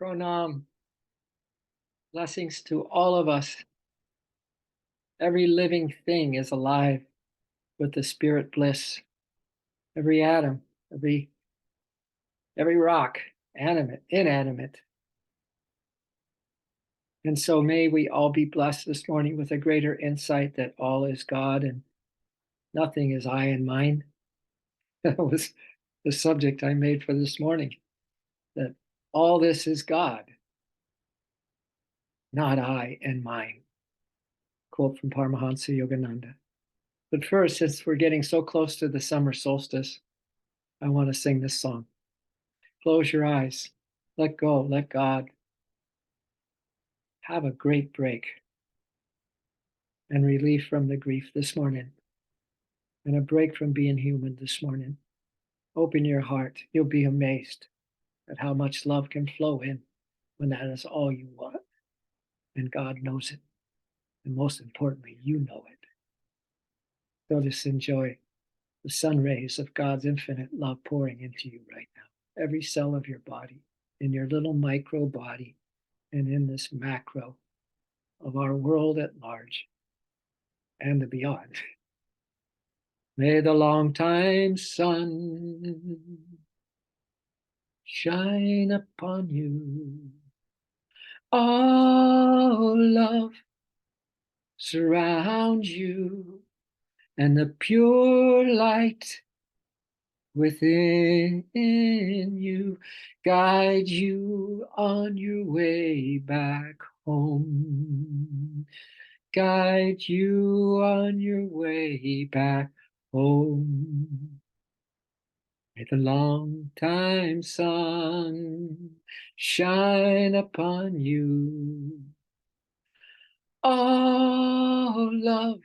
Pranam. Blessings to all of us. Every living thing is alive with the spirit bliss. Every atom, every rock, animate, inanimate. And so may we all be blessed this morning with a greater insight that all is God and nothing is I and mine. That was the subject I made for this morning, that all this is God, not I and mine. Quote from Paramahansa Yogananda. But first, since we're getting so close to the summer solstice, I want to sing this song. Close your eyes, let go, let God. Have a great break and relief from the grief this morning, and a break from being human this morning. Open your heart. You'll be amazed at how much love can flow in when that is all you want. And God knows it. And most importantly, you know it. So just enjoy the sun rays of God's infinite love pouring into you right now. Every cell of your body, in your little micro body, and in this macro of our world at large and the beyond. May the long time sun shine upon you. All love surround you, and the pure light within you guide you on your way back home. Guide you on your way back home. May the long time sun shine upon you. All love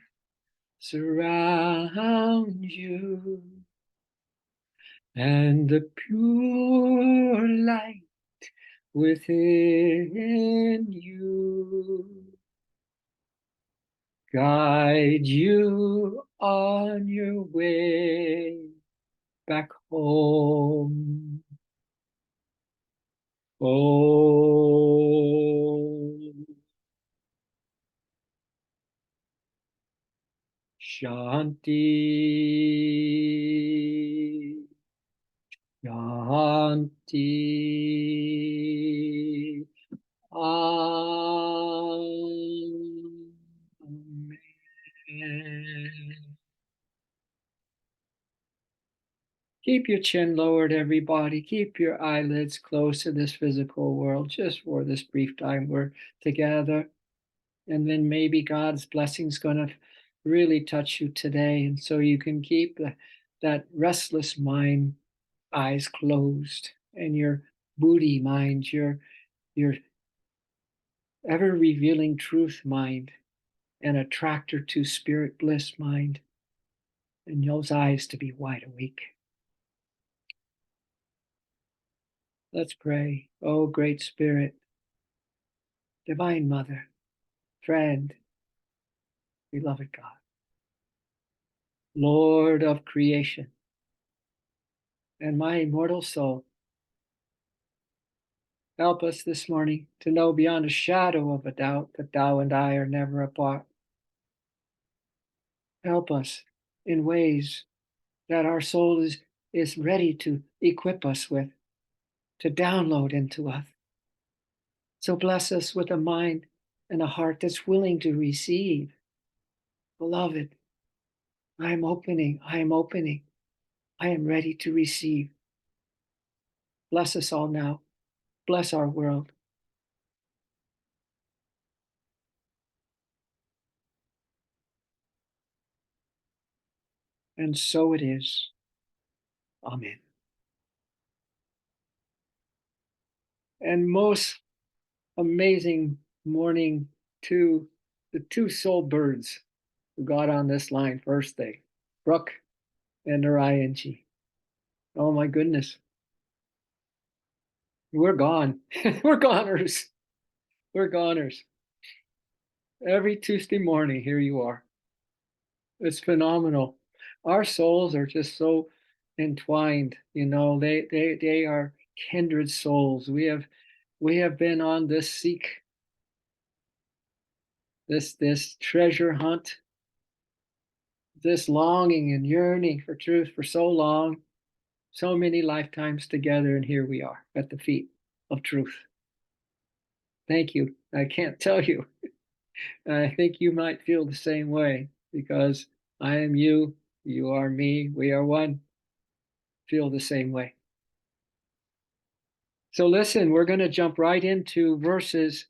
surround you, and the pure light within you guide you on your way back home. Om Shanti Shanti. Amen. Keep your chin lowered, everybody. Keep your eyelids closed to this physical world just for this brief time we're together. And then maybe God's blessing's going to really touch you today. And so you can keep that restless mind, eyes closed, and your Buddhi mind, your ever revealing truth mind, and attractor to spirit bliss mind, and those eyes to be wide awake. Let's pray. Oh, great spirit, divine mother, friend, beloved God, Lord of creation, and my immortal soul, help us this morning to know beyond a shadow of a doubt that thou and I are never apart. Help us in ways that our soul is ready to equip us with, to download into us. So bless us with a mind and a heart that's willing to receive. Beloved, I am opening, I am opening, I am ready to receive. Bless us all now. Bless our world. And so it is. Amen. And most amazing morning to the two soul birds who got on this line first day, Brooke and Narayanji. Oh my goodness. We're gone. We're goners. We're goners. Every Tuesday morning, here you are. It's phenomenal. Our souls are just so entwined, they are kindred souls. We have We have been on this seek, this treasure hunt, this longing and yearning for truth for so long, so many lifetimes together, and here we are at the feet of truth. Thank you. I can't tell you. I think you might feel the same way, because I am you, you are me, we are one. Feel the same way. So listen, we're going to jump right into verses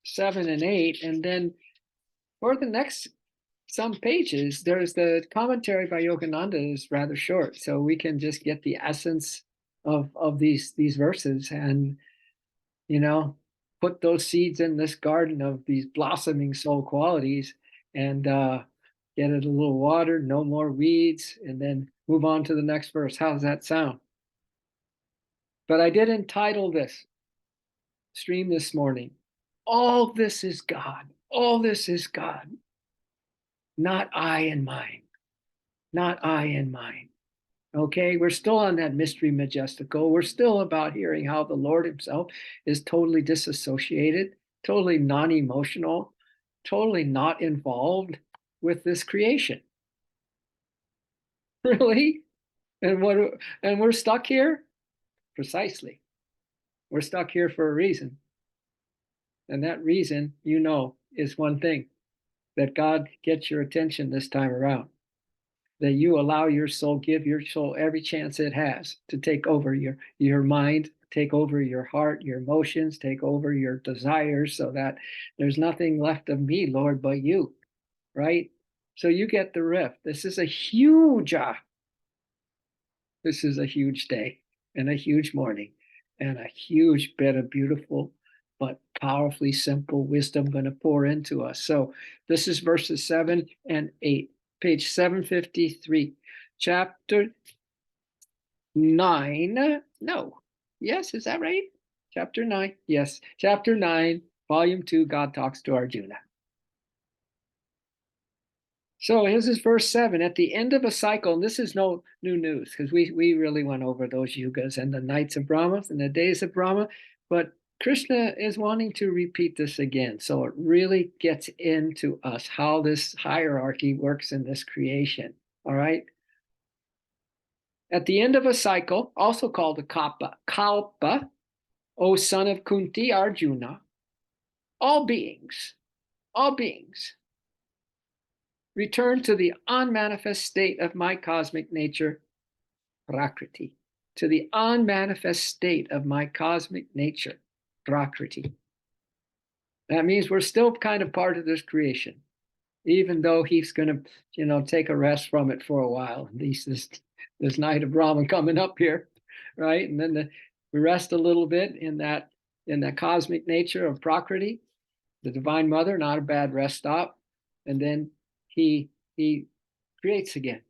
7 and 8, and then for the next some pages, there's the commentary by Yogananda is rather short, so we can just get the essence of these verses, and put those seeds in this garden of these blossoming soul qualities, and get it a little water, no more weeds, and then move on to the next verse. How does that sound? But I did entitle this stream this morning, All This Is God. All this is God. Not I and mine. Not I and mine. Okay, we're still on that mystery majestical. We're still about hearing how the Lord himself is totally disassociated, totally non-emotional, totally not involved with this creation. Really? And we're stuck here? Precisely. We're stuck here for a reason. And that reason, is one thing, that God gets your attention this time around. That you allow your soul, give your soul every chance it has to take over your mind, take over your heart, your emotions, take over your desires, so that there's nothing left of me, Lord, but you, right? So you get the riff. This is a huge day and a huge morning and a huge bit of beautiful but powerfully simple wisdom going to pour into us. So this is verses 7 and 8, page 753, chapter 9. No. Yes, is that right? Chapter 9. Yes, chapter 9, volume 2, God Talks to Arjuna. So here's this verse 7. At the end of a cycle, and this is no new news, because we really went over those yugas and the nights of Brahma and the days of Brahma, but Krishna is wanting to repeat this again. So it really gets into us how this hierarchy works in this creation. All right. At the end of a cycle, also called a kalpa, O son of Kunti Arjuna, all beings return to the unmanifest state of my cosmic nature, Prakriti. To the unmanifest state of my cosmic nature, Prakriti. That means we're still kind of part of this creation, even though he's going to, take a rest from it for a while. At least this night of Brahman coming up here, right? And then we rest a little bit in that cosmic nature of Prakriti, the Divine Mother, not a bad rest stop. And then he creates again.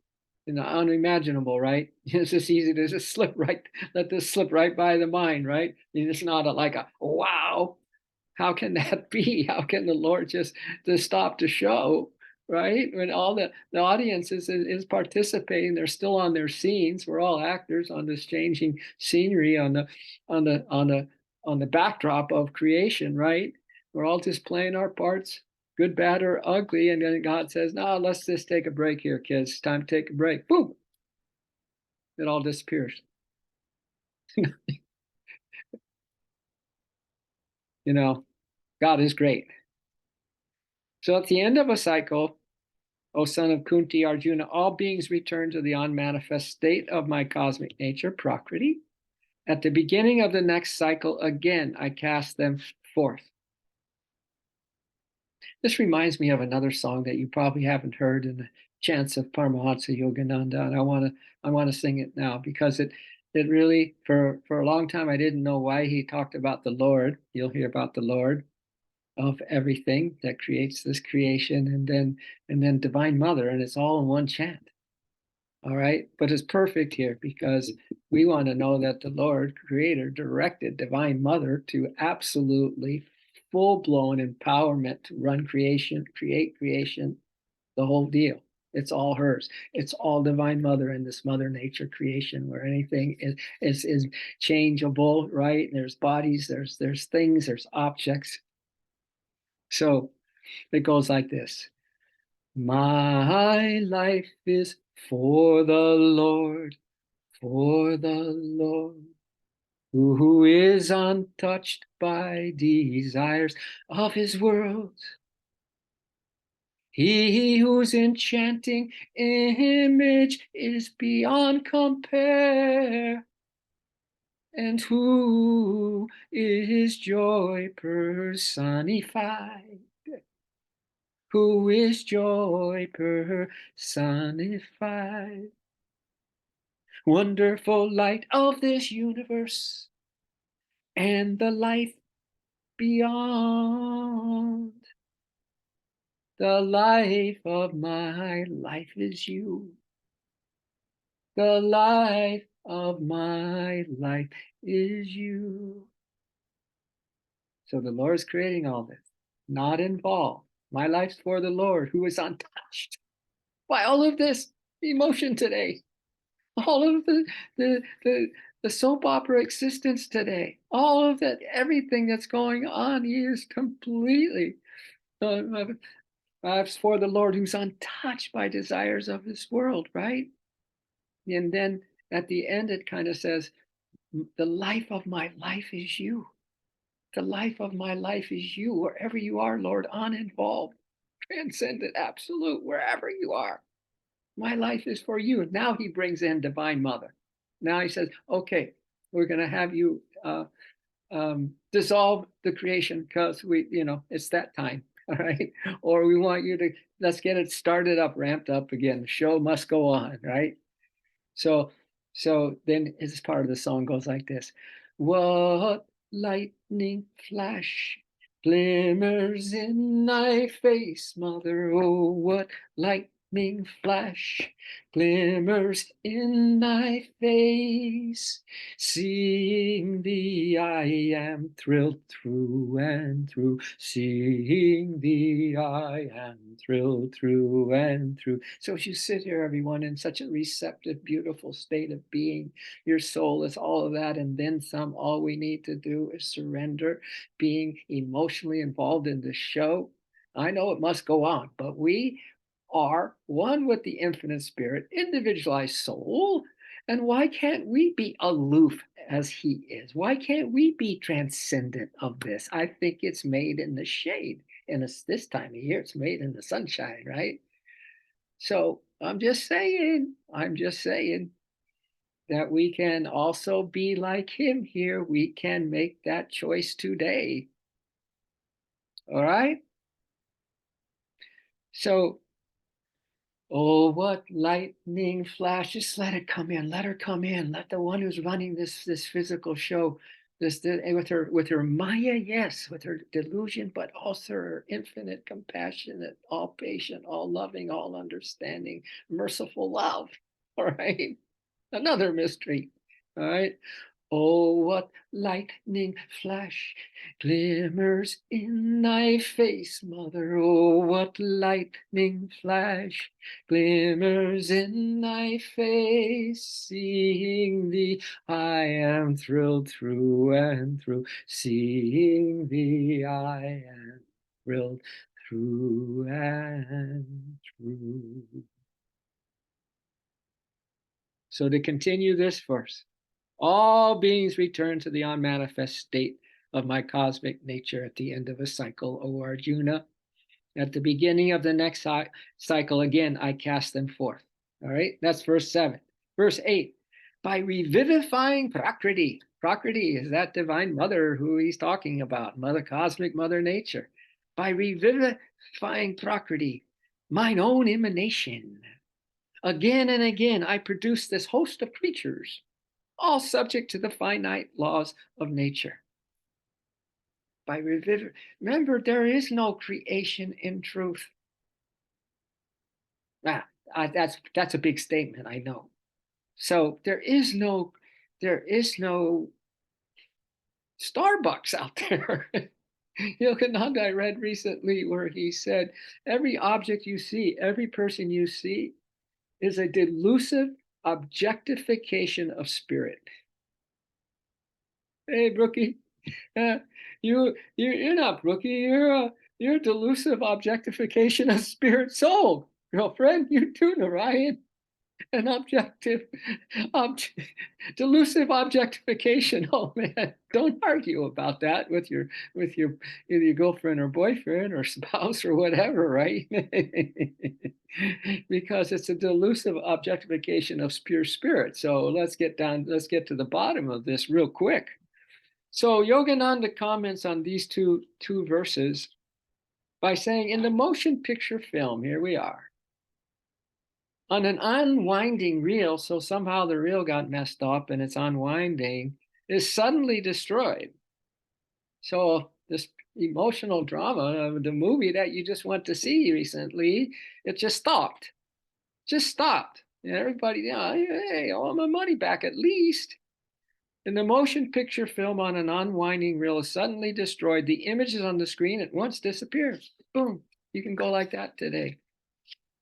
Unimaginable, right? It's just easy to just let this slip right by the mind, right? It's not like a wow. How can that be? How can the Lord just stop to show, right? When all the audience is participating, they're still on their scenes. We're all actors on this changing scenery on the backdrop of creation, right? We're all just playing our parts, good, bad, or ugly. And then God says, no, let's just take a break here, kids. It's time to take a break. Boom. It all disappears. God is great. So at the end of a cycle, O son of Kunti Arjuna, all beings return to the unmanifest state of my cosmic nature, Prakriti. At the beginning of the next cycle, again, I cast them forth. This reminds me of another song that you probably haven't heard in the chants of Paramahansa Yogananda, and I want to sing it now, because it really, for a long time, I didn't know why he talked about the Lord. You'll hear about the Lord of everything that creates this creation, and then Divine Mother, and it's all in one chant. All right, but it's perfect here, because we want to know that the Lord Creator directed Divine Mother to absolutely full-blown empowerment to run creation, create creation, the whole deal. It's all hers. It's all Divine Mother and this Mother Nature creation where anything is changeable, right? There's bodies, there's things, there's objects. So it goes like this. My life is for the Lord, who is untouched by desires of his world. He whose enchanting image is beyond compare, and who is joy personified. Who is joy personified. Wonderful light of this universe and the life beyond. The life of my life is you. The life of my life is you. So the Lord is creating all this, not involved. My life's for the Lord, who is untouched by all of this emotion today, all of the soap opera existence today, all of that, everything that's going on. He is completely for the Lord, who's untouched by desires of this world, right? And then at the end, it kind of says, the life of my life is you. The life of my life is you, wherever you are, Lord, uninvolved, transcendent, absolute, wherever you are. My life is for you. Now he brings in Divine Mother. Now he says, okay, we're going to have you dissolve the creation because it's that time. All right. Or we want you to, let's get it started up, ramped up again. The show must go on. Right. So then this part of the song goes like this. What lightning flash glimmers in thy face, Mother? Oh, what lightning flash glimmers in thy face. Seeing thee, I am thrilled through and through. Seeing thee, I am thrilled through and through. So as you sit here, everyone, in such a receptive, beautiful state of being, your soul is all of that and then some. All we need to do is surrender, being emotionally involved in the show. I know it must go on, but we are one with the infinite spirit, individualized soul. And why can't we be aloof as he is? Why can't we be transcendent of this? I think it's made in the shade. And it's this time of year, it's made in the sunshine, right? So I'm just saying that we can also be like him here. We can make that choice today. All right? So, oh, what lightning flashes. Let it come in. Let her come in. Let the one who's running this physical show, with her Maya, yes, with her delusion, but also her infinite, compassionate, all patient, all loving, all understanding, merciful love. All right. Another mystery. All right. Oh, what lightning flash glimmers in thy face, Mother. Oh, what lightning flash glimmers in thy face. Seeing thee, I am thrilled through and through. Seeing thee, I am thrilled through and through. So to continue this verse, all beings return to the unmanifest state of my cosmic nature at the end of a cycle, O Arjuna. At the beginning of the next cycle, again, I cast them forth. All right, that's verse 7. Verse 8, by revivifying Prakriti. Prakriti is that Divine Mother who he's talking about, Mother Cosmic, Mother Nature. By revivifying Prakriti, mine own emanation. Again and again, I produce this host of creatures, all subject to the finite laws of nature. By remember, there is no creation in truth. That's a big statement, I know. So there is no Starbucks out there. Yogananda, I read recently where he said, every object you see, every person you see is a delusive objectification of spirit. Hey, Brookie, uh, you're not Brookie. You're a delusive objectification of spirit soul, girlfriend. You too, Narayan. An delusive objectification. Oh man, don't argue about that with your with your with your girlfriend or boyfriend or spouse or whatever, right? Because it's a delusive objectification of pure spirit. So let's get to the bottom of this real quick. So Yogananda comments on these two verses by saying, in the motion picture film, here we are, on an unwinding reel, so somehow the reel got messed up and it's unwinding, is suddenly destroyed. So this emotional drama of the movie that you just went to see recently, it just stopped. Just stopped. And everybody, hey, I want my money back at least. And the motion picture film on an unwinding reel is suddenly destroyed. The images on the screen at once disappear. Boom. You can go like that today.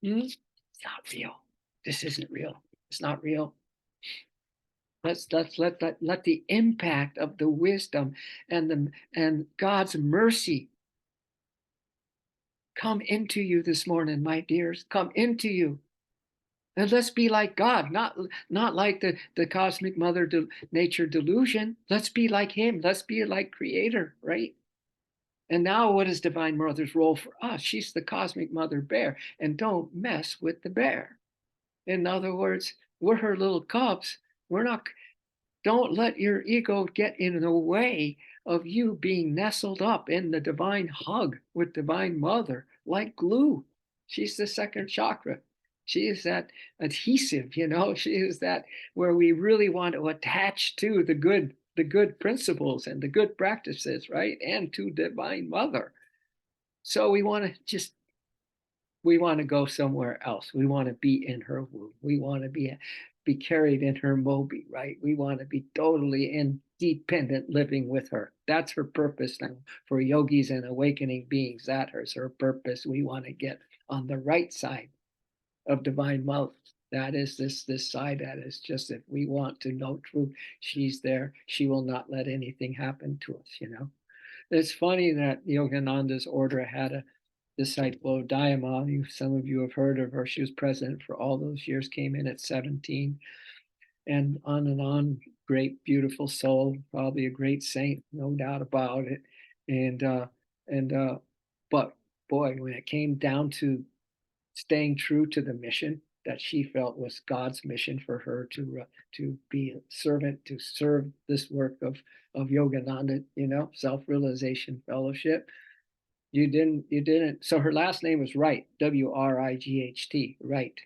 It's not real. This isn't real. It's not real. Let's let the impact of the wisdom and God's mercy come into you this morning, my dears. Come into you. And let's be like God, not like the cosmic mother nature delusion. Let's be like him. Let's be like creator, right? And now what is divine mother's role for us? She's the cosmic mother bear, and don't mess with the bear. In other words, we're her little cubs. We're not, don't let your ego get in the way of you being nestled up in the divine hug with divine mother like glue. She's the second chakra. She is that adhesive, she is that where we really want to attach to the good principles and the good practices, right? And to divine mother. So we want to go somewhere else. We want to be in her womb. We want to be carried in her Moby, right? We want to be totally independent living with her. That's her purpose now for yogis and awakening beings. That is her purpose. We want to get on the right side of divine mother. That is this side that is just, if we want to know truth, she's there. She will not let anything happen to us. It's funny that Yogananda's order had a disciple of Dayama. Some of you have heard of her. She was president for all those years, came in at 17, and on. Great, beautiful soul, probably a great saint, no doubt about it. And but boy, when it came down to staying true to the mission that she felt was God's mission for her to be a servant, to serve this work of Yogananda, self-realization fellowship. You didn't. So her last name was Wright, Wright, Wright.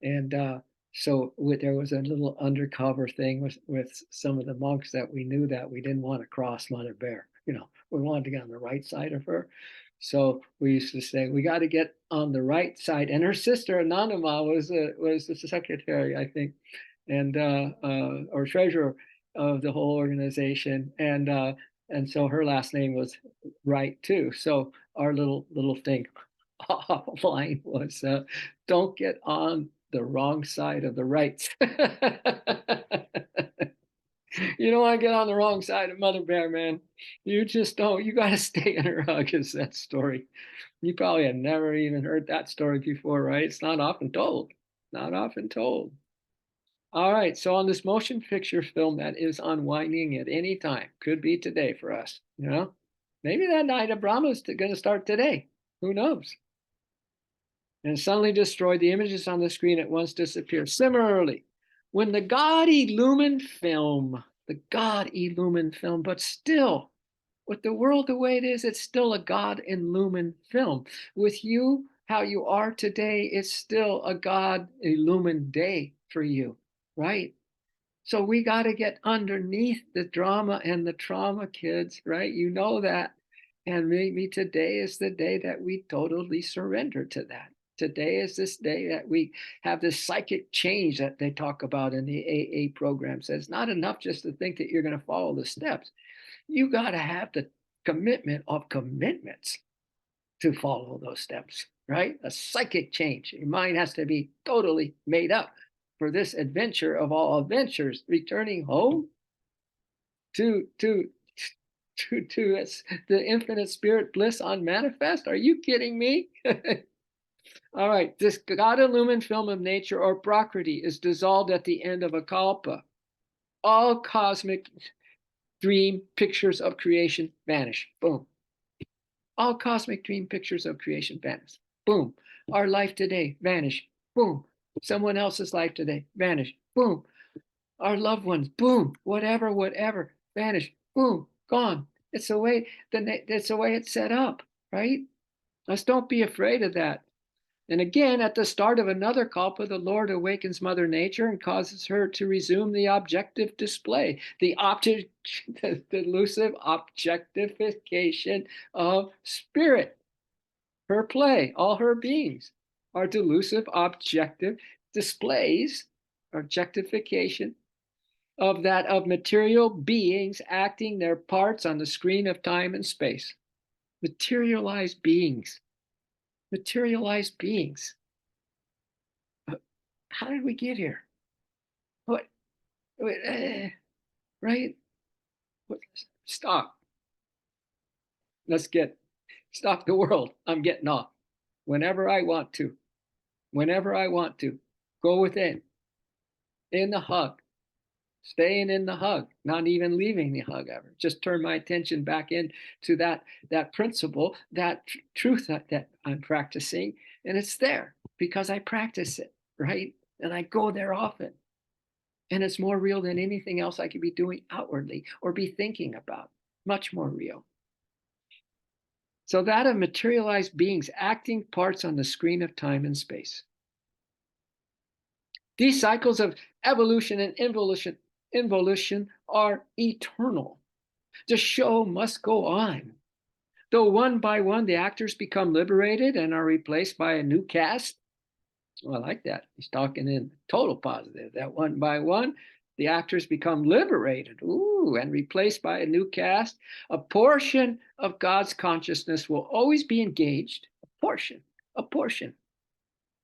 And so there was a little undercover thing with some of the monks that we knew that we didn't want to cross Mother Bear. We wanted to get on the right side of her. So we used to say, we got to get on the right side. And her sister, Anandama, was the secretary, I think, and or treasurer of the whole organization. And so her last name was Wright too. So our little thing offline was, don't get on the wrong side of the right. You don't want to get on the wrong side of Mother Bear, man. You just don't. You got to stay in her hug. Is that story? You probably have never even heard that story before, right? It's not often told. Not often told. All right. So on this motion picture film that is unwinding at any time, could be today for us. Maybe that night of Brahma is going to start today. Who knows? And suddenly destroyed. The images on the screen at once disappear. Similarly, when the God illumined film, but still, with the world the way it is, it's still a God illumined film. With you, how you are today, it's still a God illumined day for you, right? So we got to get underneath the drama and the trauma, kids, right? You know that. And maybe today is the day that we totally surrender to that. Today is this day that we have this psychic change that they talk about in the AA program. So it's not enough just to think that you're going to follow the steps. You got to have commitment of commitments to follow those steps, right? A psychic change. Your mind has to be totally made up for this adventure of all adventures, returning home to the infinite spirit bliss on manifest. Are you kidding me? All right, this God illumined film of nature or prakriti is dissolved at the end of a kalpa. All cosmic dream pictures of creation vanish. Boom. All cosmic dream pictures of creation vanish. Boom. Our life today vanish. Boom. Someone else's life today vanish. Boom. Our loved ones. Boom. Whatever. Vanish. Boom. Gone. It's the way it's set up, right? Let's don't be afraid of that. And again, at the start of another kalpa, the Lord awakens Mother Nature and causes her to resume the objective display, the elusive objectification of spirit. Her play, all her beings are delusive objective displays, objectification of that of material beings acting their parts on the screen of time and space. Materialized beings. Materialized beings. How did we get here? What? Right? Stop. Stop the world. I'm getting off. Whenever I want to. Whenever I want to. Go within. In the hug. Staying in the hug. Not even leaving the hug ever. Just turn my attention back into that principle, that truth that I'm practicing. And it's there because I practice it, right? And I go there often. And it's more real than anything else I could be doing outwardly or be thinking about. Much more real. So that of materialized beings acting parts on the screen of time and space. These cycles of evolution and involution are eternal. The show must go on. Though one by one the actors become liberated and are replaced by a new cast. Well, I like that. He's talking in total positive. That one by one, the actors become liberated, and replaced by a new cast. A portion of God's consciousness will always be engaged. A portion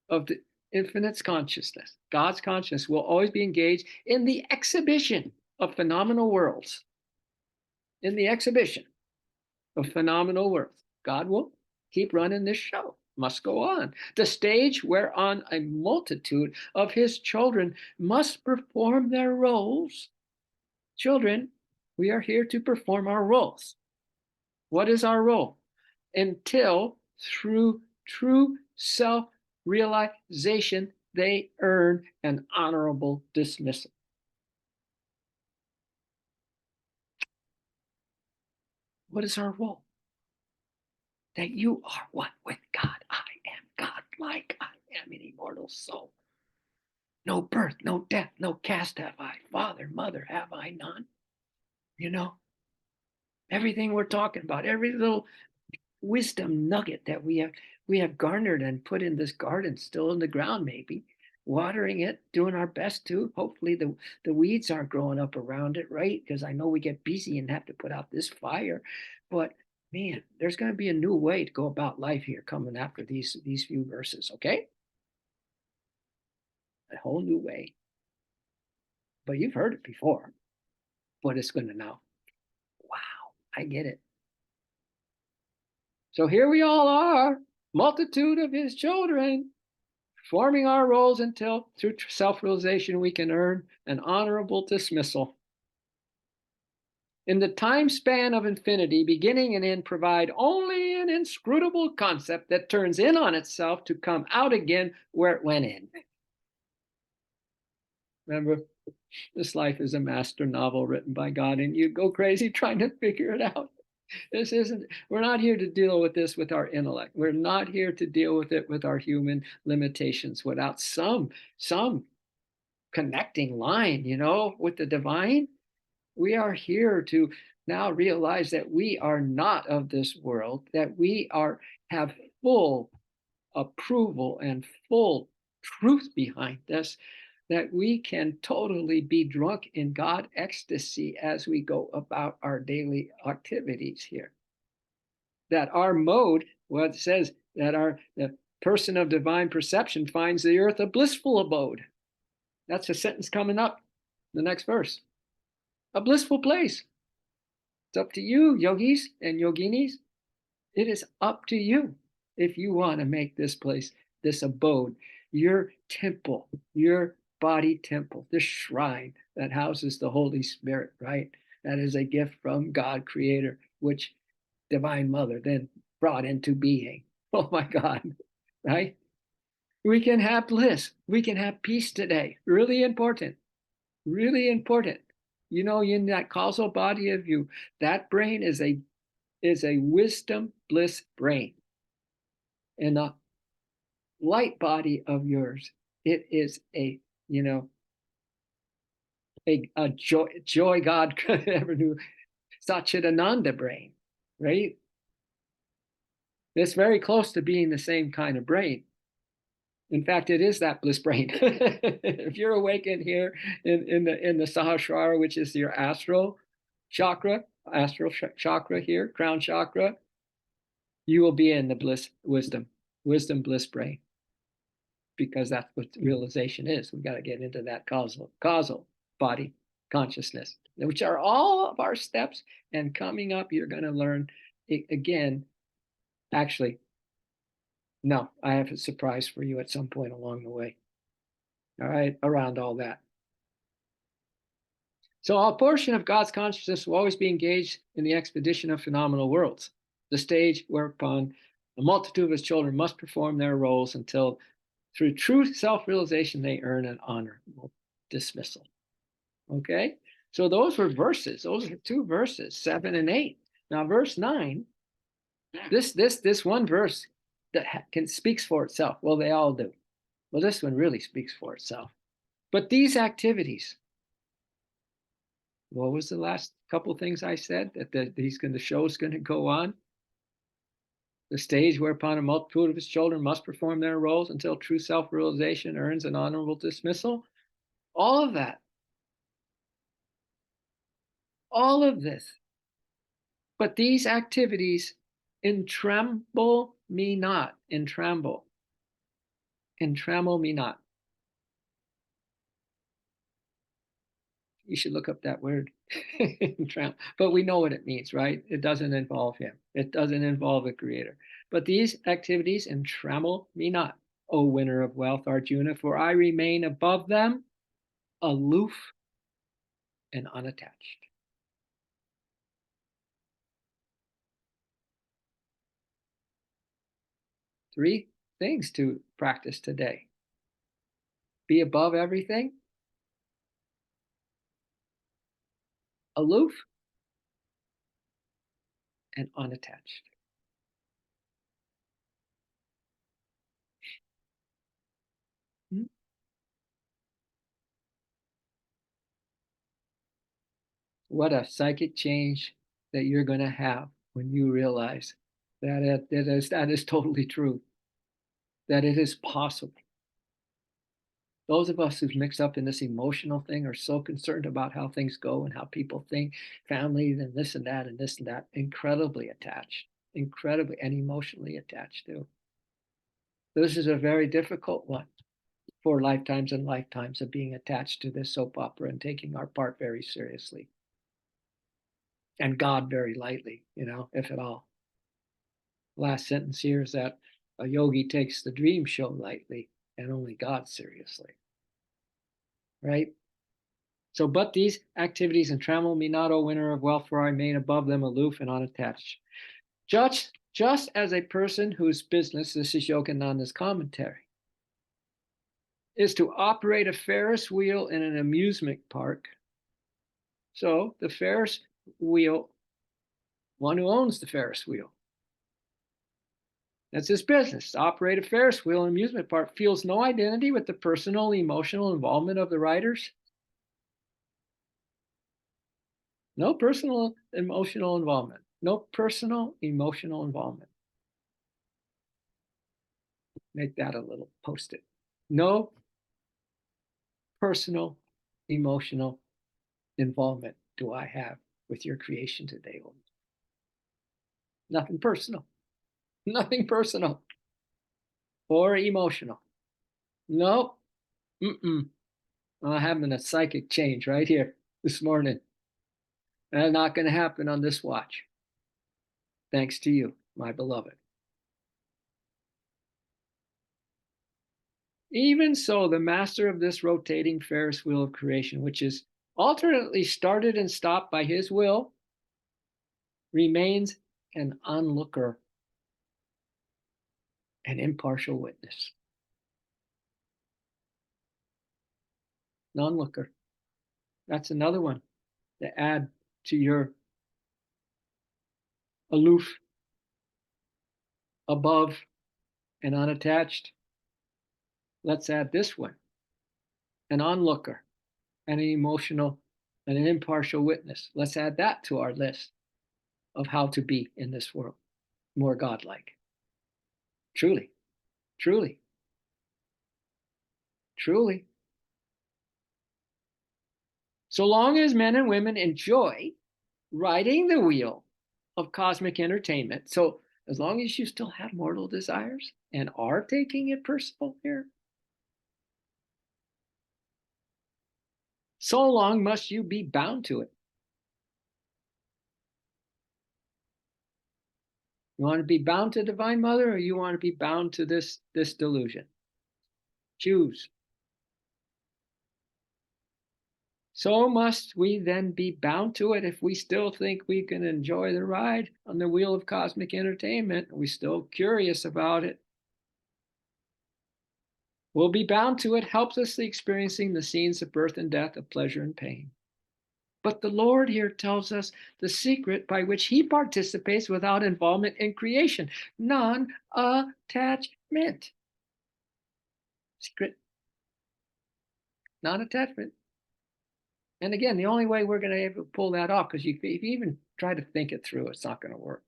of the infinite's consciousness, God's consciousness, will always be engaged in the exhibition of phenomenal worlds. In the exhibition of phenomenal worlds, God will keep running this show. Must go on. The stage whereon a multitude of his children must perform their roles. Children, we are here to perform our roles. What is our role? Until through true self-realization, they earn an honorable dismissal. What is our role? That you are one with God. I am God, like I am an immortal soul. No birth, no death, no caste have I. Father, mother, have I none? You know, everything we're talking about, every little wisdom nugget that we have garnered and put in this garden, still in the ground, maybe watering it, doing our best to. Hopefully the weeds aren't growing up around it, right? Because I know we get busy and have to put out this fire. But man, there's going to be a new way to go about life here coming after these few verses, okay? A whole new way. But you've heard it before. But it's going to now, wow, I get it. So here we all are, multitude of his children, forming our roles until through self-realization we can earn an honorable dismissal. In the time span of infinity, beginning and end provide only an inscrutable concept that turns in on itself to come out again where it went in. Remember, this life is a master novel written by God, and you go crazy trying to figure it out. We're not here to deal with this with our intellect. We're not here to deal with it with our human limitations without some connecting line, with the divine. We are here to now realize that we are not of this world, that we have full approval and full truth behind this, that we can totally be drunk in God ecstasy as we go about our daily activities here. that our mode, well, it says that the person of divine perception finds the earth a blissful abode. That's a sentence coming up, the next verse. A blissful place. It's up to you, yogis and yoginis. It is up to you if you want to make this place, this abode, your temple, your body temple, this shrine that houses the Holy Spirit, right? That is a gift from God, Creator, which Divine Mother then brought into being. Oh my God, right? We can have bliss. We can have peace today. Really important. Really important. You know, in that causal body of you, that brain is a wisdom bliss brain. In the light body of yours, it is a, you know, a joy God could ever do, Satchidananda brain, right? It's very close to being the same kind of brain. In fact, it is that bliss brain. If you're awakened here in the Sahasrara, which is your astral chakra here, crown chakra, you will be in the bliss wisdom bliss brain, because that's what realization is. We got to get into that causal body consciousness, which are all of our steps. And coming up, you're going to learn again. Actually, no, I have a surprise for you at some point along the way. All right, around all that. So a portion of God's consciousness will always be engaged in the expedition of phenomenal worlds, the stage whereupon a multitude of his children must perform their roles until, through true self-realization, they earn an honorable dismissal. Okay, so those were verses. Those are two verses, 7 and 8. Now, verse 9. This one verse that speaks for itself. Well, they all do. Well, this one really speaks for itself. But these activities, what was the last couple of things I said? That the show is going to go on. The stage whereupon a multitude of his children must perform their roles until true self-realization earns an honorable dismissal. All of that. All of this. But these activities entremble me not. Entremble me not. You should look up that word. But we know what it means, right? It doesn't involve him. It doesn't involve the Creator. But these activities entrammel me not, O winner of wealth, Arjuna, for I remain above them, aloof and unattached. Three things to practice today. Be above everything, aloof, and unattached. What a psychic change that you're going to have when you realize that that is totally true, that it is possible. Those of us who've mixed up in this emotional thing are so concerned about how things go and how people think, families and this and that, incredibly attached, incredibly and emotionally attached to. This is a very difficult one for lifetimes and lifetimes of being attached to this soap opera and taking our part very seriously. And God very lightly, if at all. Last sentence here is that a yogi takes the dream show lightly and only God seriously. Right? So, but these activities entrammel me not, O winner of wealth, for I remain above them, aloof and unattached. Just as a person whose business, this is Yogananda's commentary, is to operate a Ferris wheel in an amusement park. So the Ferris wheel, one who owns the Ferris wheel, that's his business. To operate a Ferris wheel in an amusement park, feels no identity with the personal, emotional involvement of the riders. No personal, emotional involvement. No personal, emotional involvement. Make that a little post-it. No personal, emotional involvement do I have with your creation today, Lord. Nothing personal. Nothing personal or emotional. Nope. Mm-mm. I'm having a psychic change right here this morning. And not going to happen on this watch. Thanks to you, my beloved. Even so, the master of this rotating Ferris wheel of creation, which is alternately started and stopped by his will, remains an onlooker, an impartial witness. An onlooker. That's another one to add to your aloof, above, and unattached. Let's add this one, an onlooker, and an emotional and an impartial witness. Let's add that to our list of how to be in this world more godlike. Truly, truly, truly. So long as men and women enjoy riding the wheel of cosmic entertainment, so as long as you still have mortal desires and are taking it personal here, so long must you be bound to it. You want to be bound to Divine Mother, or you want to be bound to this delusion? Choose. So must we then be bound to it if we still think we can enjoy the ride on the wheel of cosmic entertainment. We're still curious about it. We'll be bound to it, helplessly experiencing the scenes of birth and death, of pleasure and pain. But the Lord here tells us the secret by which he participates without involvement in creation, non-attachment. Secret, non-attachment. And again, the only way we're going to be able to pull that off, because if you even try to think it through, it's not going to work.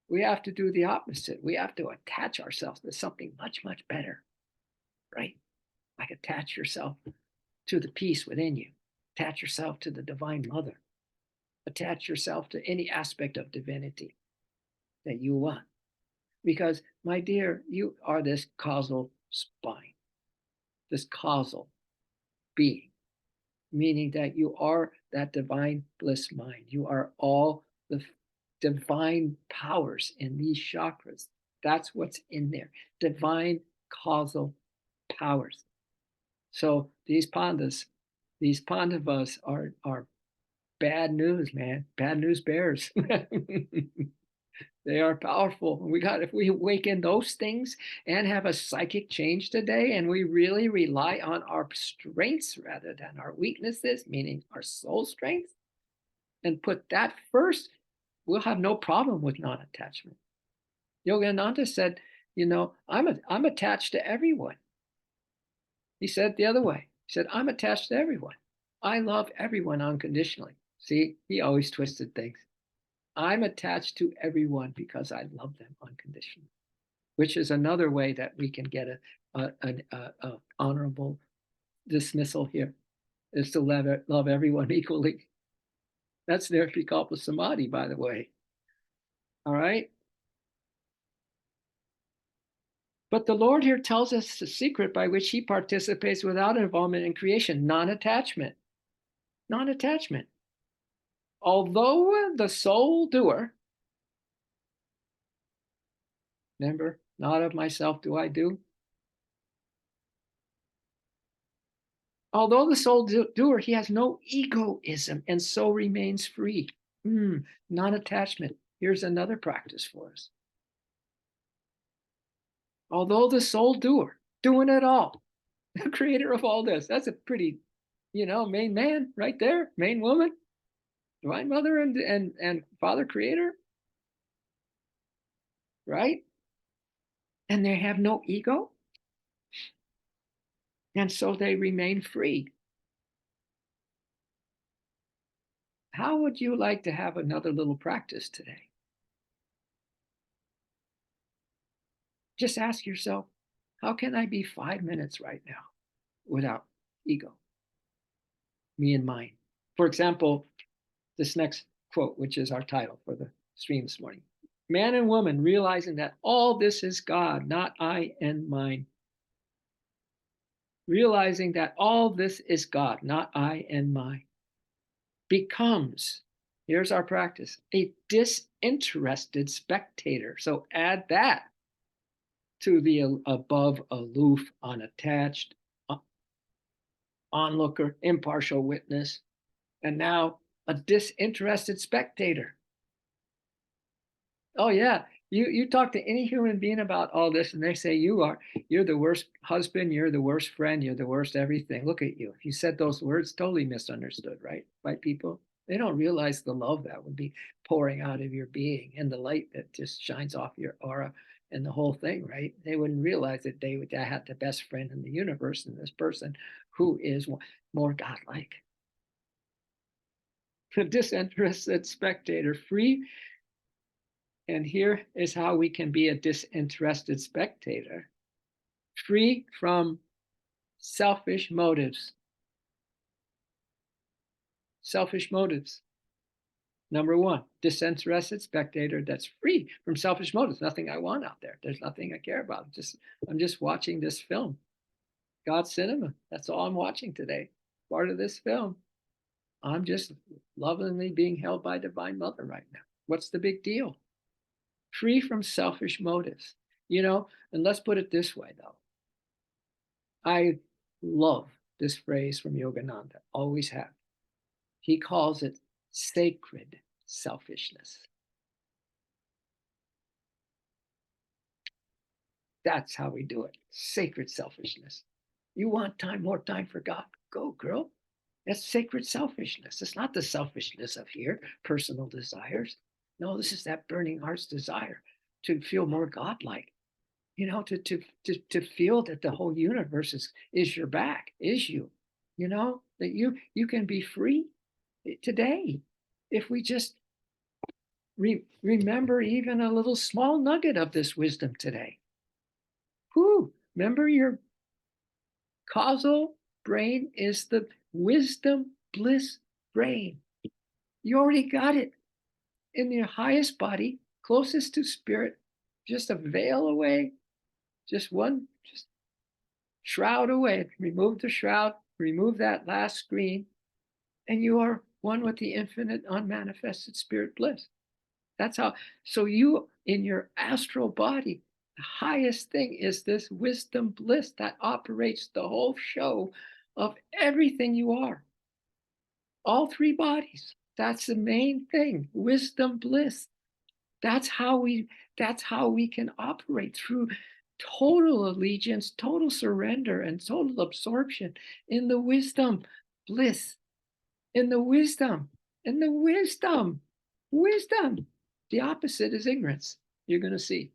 We have to do the opposite. We have to attach ourselves to something much, much better, right? Like attach yourself to the peace within you. Attach yourself to the Divine Mother. Attach yourself to any aspect of divinity that you want. Because, my dear, you are this causal spine, this causal being, meaning that you are that divine bliss mind. You are all the divine powers in these chakras. That's what's in there. Divine causal powers. So these Pandavas are bad news, man. Bad news bears. They are powerful. If we awaken those things and have a psychic change today, and we really rely on our strengths rather than our weaknesses, meaning our soul strength, and put that first, we'll have no problem with non-attachment. Yogananda said, I'm attached to everyone. He said it the other way. He said, I'm attached to everyone. I love everyone unconditionally. See, he always twisted things. I'm attached to everyone because I love them unconditionally, which is another way that we can get an honorable dismissal here, is to love everyone equally. That's Nirvikalpa Samadhi, by the way. All right? But the Lord here tells us the secret by which he participates without involvement in creation, non-attachment. Non-attachment. Although the sole doer, remember, not of myself do I do. Although the sole doer, he has no egoism and so remains free. Non-attachment. Here's another practice for us. Although the sole doer, doing it all, the creator of all this, that's a pretty, main man right there, main woman, Divine Mother and Father Creator, right? And they have no ego. And so they remain free. How would you like to have another little practice today? Just ask yourself, how can I be 5 minutes right now without ego? Me and mine. For example, this next quote, which is our title for the stream this morning. Man and woman realizing that all this is God, not I and mine. Realizing that all this is God, not I and mine, becomes, here's our practice, a disinterested spectator. So add that to the above, aloof, unattached, onlooker, impartial witness, and now a disinterested spectator. Oh yeah, you talk to any human being about all this, and they say you're the worst husband, you're the worst friend, you're the worst everything. Look at you. If you said those words, totally misunderstood, right? By people, they don't realize the love that would be pouring out of your being and the light that just shines off your aura and the whole thing, right? They wouldn't realize that they had the best friend in the universe in this person who is more godlike. A disinterested spectator, free. And here is how we can be a disinterested spectator, free from selfish motives. Selfish motives. Number one, disinterested spectator that's free from selfish motives. Nothing I want out there. There's nothing I care about. I'm just watching this film. God's cinema. That's all I'm watching today. Part of this film. I'm just lovingly being held by Divine Mother right now. What's the big deal? Free from selfish motives. And let's put it this way, though. I love this phrase from Yogananda, always have. He calls it sacred selfishness. That's how we do it. Sacred selfishness. You want more time for God? Go, girl. That's sacred selfishness. It's not the selfishness of here, personal desires. No, this is that burning heart's desire to feel more godlike. To feel that the whole universe is your back, is you. That you can be free today if we just remember even a little small nugget of this wisdom today. Remember, your causal brain is the wisdom bliss brain. You already got it in your highest body, closest to spirit, just a veil away, just shroud away. Remove the shroud, remove that last screen, and you are one with the infinite unmanifested spirit bliss. That's how. So you, in your astral body, the highest thing is this wisdom bliss that operates the whole show of everything you are. All three bodies. That's the main thing. Wisdom bliss. That's how we can operate through total allegiance, total surrender, and total absorption in the wisdom bliss. In the wisdom. Wisdom. The opposite is ignorance. You're going to see.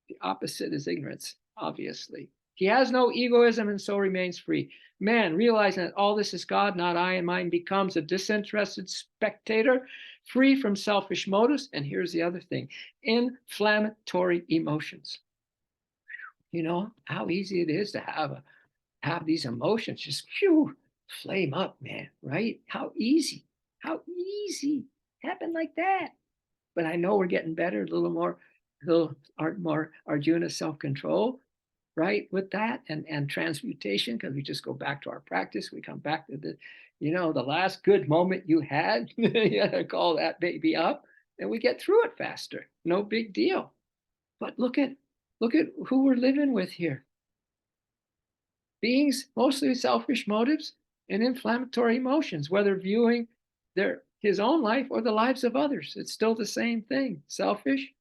The opposite is ignorance, obviously. He has no egoism and so remains free. Man, realizing that all this is God, not I and mine, becomes a disinterested spectator, free from selfish motives. And here's the other thing, inflammatory emotions. You know how easy it is to have these emotions just flame up, man, right? How easy happened like that. But I know we're getting better, a little more Arjuna self-control, right? With that and transmutation, because we just go back to our practice. We come back to the last good moment you had. You gotta call that baby up, and we get through it faster. No big deal. But look at who we're living with here. Beings mostly selfish motives and inflammatory emotions, whether viewing his own life or the lives of others. It's still the same thing, selfish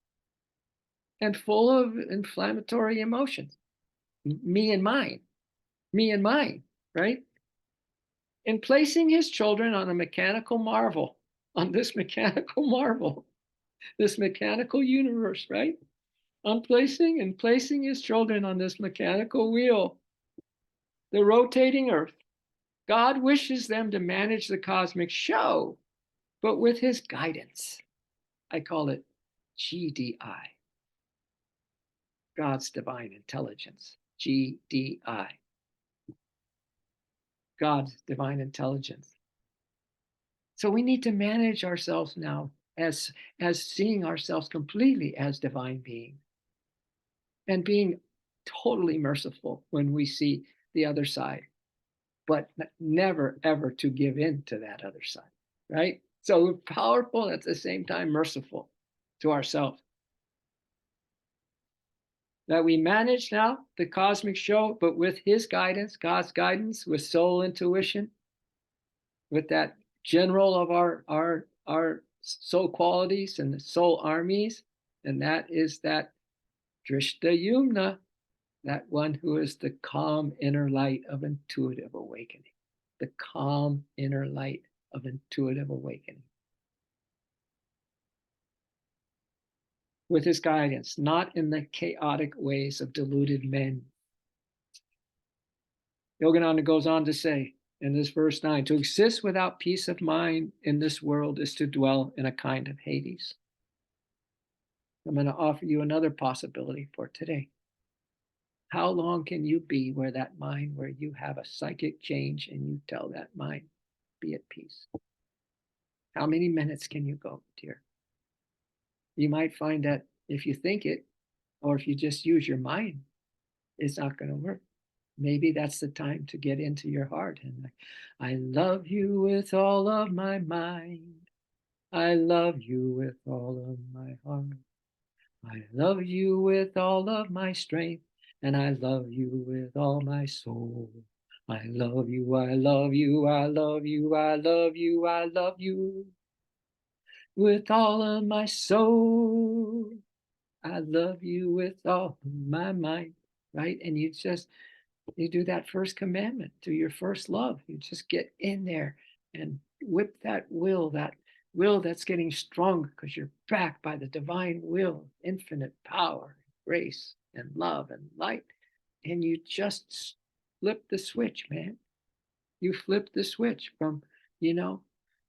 and full of inflammatory emotions. Me and mine, right? In placing his children on a mechanical marvel, this mechanical universe, right? On placing his children on this mechanical wheel, the rotating earth, God wishes them to manage the cosmic show, but with his guidance. I call it GDI, God's divine intelligence, GDI, God's divine intelligence. So we need to manage ourselves now as seeing ourselves completely as divine being, and being totally merciful when we see the other side, but never ever to give in to that other side, right? So powerful and at the same time merciful to ourselves. That we manage now the cosmic show, but with his guidance, God's guidance, with soul intuition, with that general of our soul qualities and the soul armies, and that is that Drishta Yumna, that one who is the calm inner light of intuitive awakening, the calm inner light of intuitive awakening. With his guidance, not in the chaotic ways of deluded men. Yogananda goes on to say in this verse 9, to exist without peace of mind in this world is to dwell in a kind of Hades. I'm going to offer you another possibility for today. How long can you be where that mind, where you have a psychic change and you tell that mind, be at peace? How many minutes can you go, dear? You might find that if you think it, or if you just use your mind, it's not going to work. Maybe that's the time to get into your heart and I love you with all of my mind. I love you with all of my heart. I love you with all of my strength, and I love you with all my soul. I love you, I love you, I love you, I love you, I love you with all of my soul. I love you with all my mind, right? And you do that first commandment to your first love. You just get in there and whip that will that's getting stronger because you're backed by the divine will, infinite power, grace, and love and light. And you just flip the switch, man. You flip the switch from,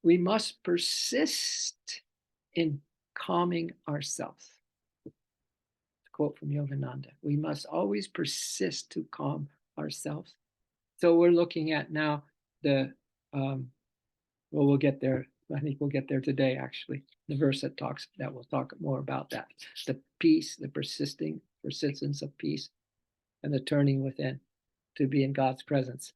we must persist in calming ourselves. Quote from Yogananda, we must always persist to calm ourselves. So we're looking at now the, we'll get there. I think we'll get there today, actually. The verse that we'll talk more about that. The peace, the persistence of peace, and the turning within to be in God's presence.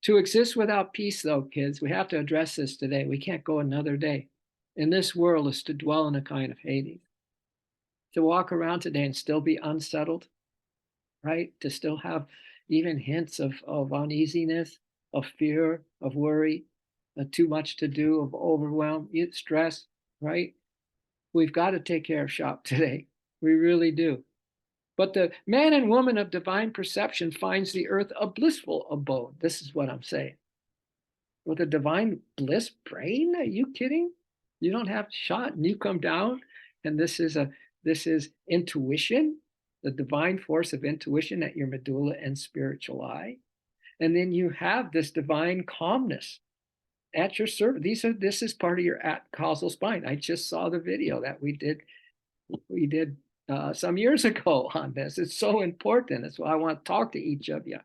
To exist without peace, though, kids, we have to address this today. We can't go another day. In this world is to dwell in a kind of Hades. To walk around today and still be unsettled, right? To still have even hints of uneasiness, of fear, of worry, too much to do, of overwhelm, stress, right? We've got to take care of shop today. We really do. But the man and woman of divine perception finds the earth a blissful abode. This is what I'm saying. With a divine bliss brain? Are you kidding? You don't have shot and you come down and this is intuition, the divine force of intuition at your medulla and spiritual eye. And then you have this divine calmness at your service. This is part of your causal spine. I just saw the video that we did some years ago on this. It's so important. That's why I want to talk to each of you,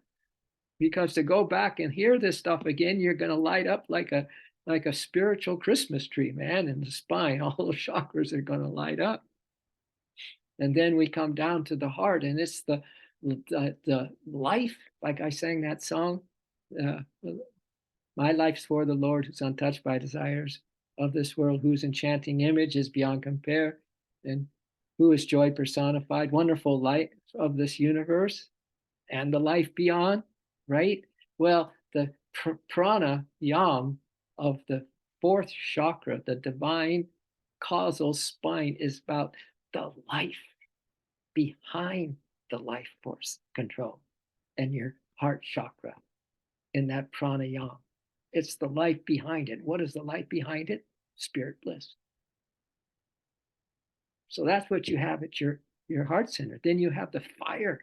because to go back and hear this stuff again, you're going to light up like a spiritual Christmas tree, man, in the spine. All those chakras are going to light up. And then we come down to the heart, and it's the life, like I sang that song, my life's for the Lord, who's untouched by desires of this world, whose enchanting image is beyond compare, and who is joy personified, wonderful light of this universe, and the life beyond, right? Well, the pranayam of the fourth chakra, the divine causal spine, is about the life behind the life force control and your heart chakra in that pranayam. It's the life behind it. What is the life behind it? Spirit bliss. So that's what you have at your heart center. Then you have the fire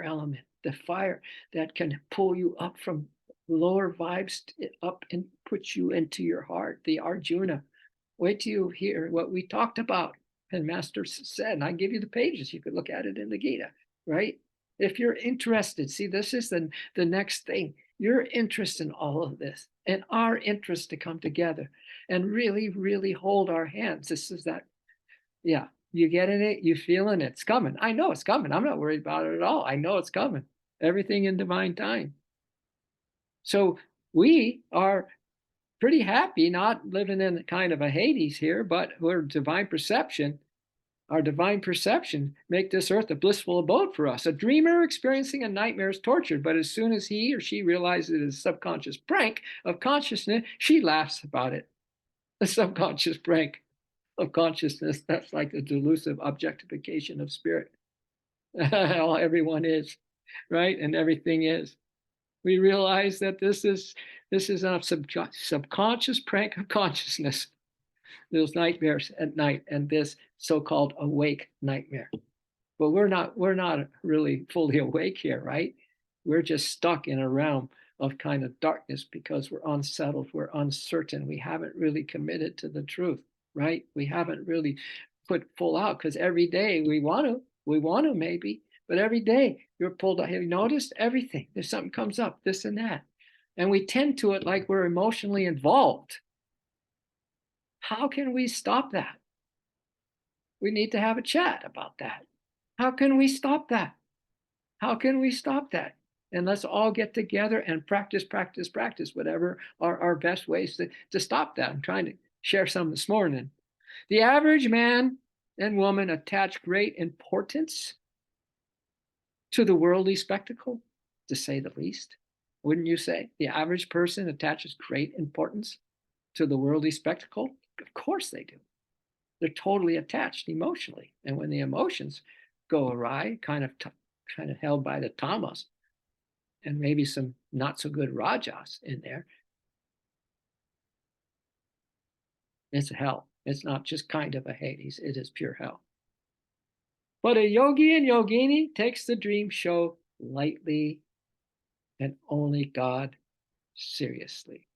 element, the fire that can pull you up from lower vibes up and put you into your heart, the Arjuna. Wait till you hear what we talked about. And Master said, and I give you the pages, you could look at it in the Gita, right? If you're interested, see, this is the next thing. your interest in all of this and our interest to come together and really, really hold our hands. This is that, yeah, you getting it? You feeling it? It's coming. I know it's coming. I'm not worried about it at all. I know it's coming. Everything in divine time. So we are pretty happy not living in kind of a Hades here, but we're divine perception. Our divine perception make this earth a blissful abode for us. A dreamer experiencing a nightmare is tortured, but as soon as he or she realizes it is a subconscious prank of consciousness, she laughs about it. A subconscious prank of consciousness, that's like a delusive objectification of spirit. All everyone is, right? And everything is. We realize that this is a subconscious prank of consciousness. Those nightmares at night and this so-called awake nightmare. But we're not really fully awake here, right? We're just stuck in a realm of kind of darkness because we're unsettled, we're uncertain, we haven't really committed to the truth, right? We haven't really put full out because every day we want to maybe, but every day you're pulled out. Have you noticed everything? There's something comes up, this and that. And we tend to it like we're emotionally involved. How can we stop that? We need to have a chat about that. How can we stop that? How can we stop that? And let's all get together and practice, whatever are our best ways to stop that. I'm trying to share some this morning. The average man and woman attach great importance to the worldly spectacle, to say the least. Wouldn't you say? The average person attaches great importance to the worldly spectacle? Of course they do. They're totally attached emotionally. And when the emotions go awry, kind of held by the tamas, and maybe some not so good rajas in there, it's hell. It's not just kind of a Hades, it is pure hell. But a yogi and yogini takes the dream show lightly and only God seriously.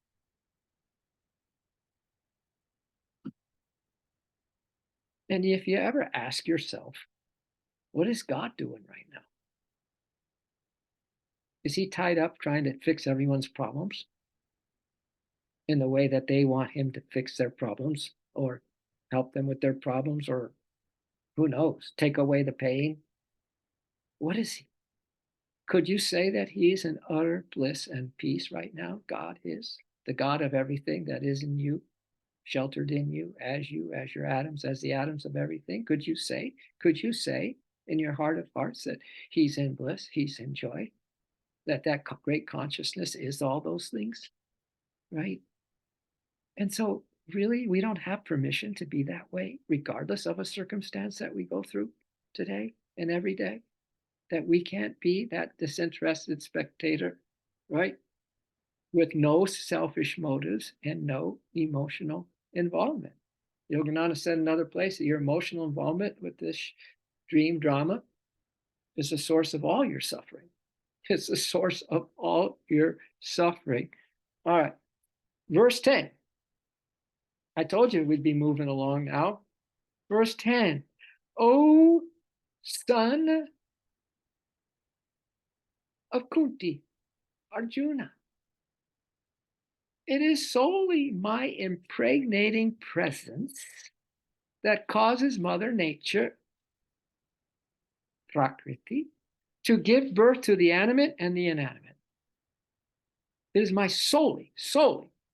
And if you ever ask yourself, what is God doing right now? Is he tied up trying to fix everyone's problems in the way that they want him to fix their problems or help them with their problems, or who knows, take away the pain? What is he? Could you say that he's in utter bliss and peace right now? God is the God of everything that is in you, sheltered in you, as your atoms, as the atoms of everything. Could you say in your heart of hearts that he's in bliss, he's in joy, that great consciousness is all those things, right? And so really, we don't have permission to be that way, regardless of a circumstance that we go through today and every day, that we can't be that disinterested spectator, right? With no selfish motives and no emotional involvement. Yogananda said in another place that your emotional involvement with this dream drama is the source of all your suffering. It's the source of all your suffering. All right, verse 10. I told you we'd be moving along now. Verse 10. O son of Kunti, Arjuna, it is solely my impregnating presence that causes Mother Nature, Prakriti, to give birth to the animate and the inanimate. It is solely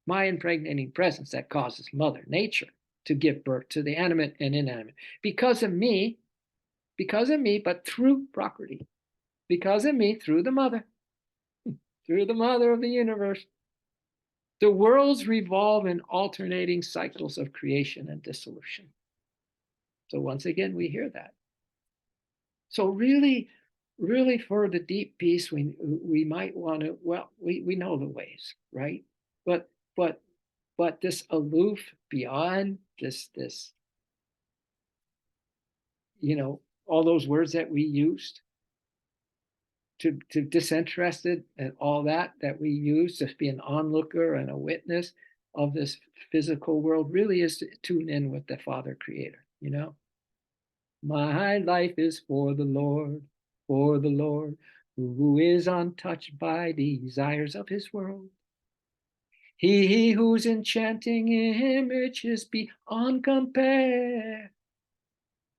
my impregnating presence that causes Mother Nature to give birth to the animate and inanimate. Because of me, but through Prakriti. Because of me, through the mother of the universe. The worlds revolve in alternating cycles of creation and dissolution. So once again, we hear that. So really for the deep peace, we might want to, well, we know the ways, right? But this aloof, beyond this, all those words that we used, to disinterested and all that we use to be an onlooker and a witness of this physical world, really is to tune in with the Father Creator. My life is for the Lord, who is untouched by desires of his world. He whose enchanting image is beyond compare,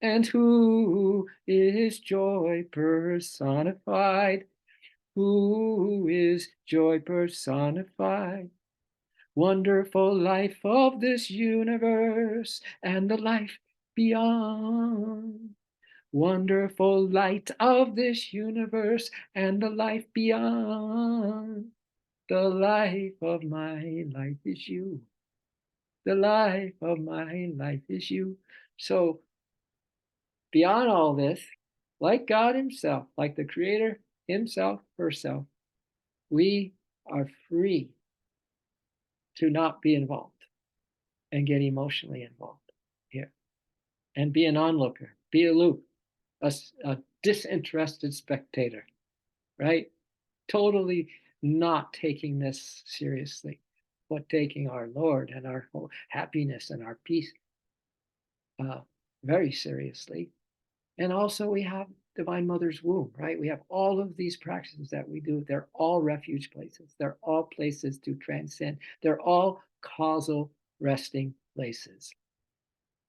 and who is joy personified, who is joy personified. Wonderful life of this universe and the life beyond. Wonderful light of this universe and the life beyond. The life of my life is you. The life of my life is you. So beyond all this, like God himself, like the creator himself, herself, we are free to not be involved and get emotionally involved here and be an onlooker, be aloof, a disinterested spectator, right? Totally not taking this seriously, but taking our Lord and our happiness and our peace uh, very seriously. And also, we have Divine Mother's womb, right? We have all of these practices that we do. They're all refuge places. They're all places to transcend. They're all causal resting places,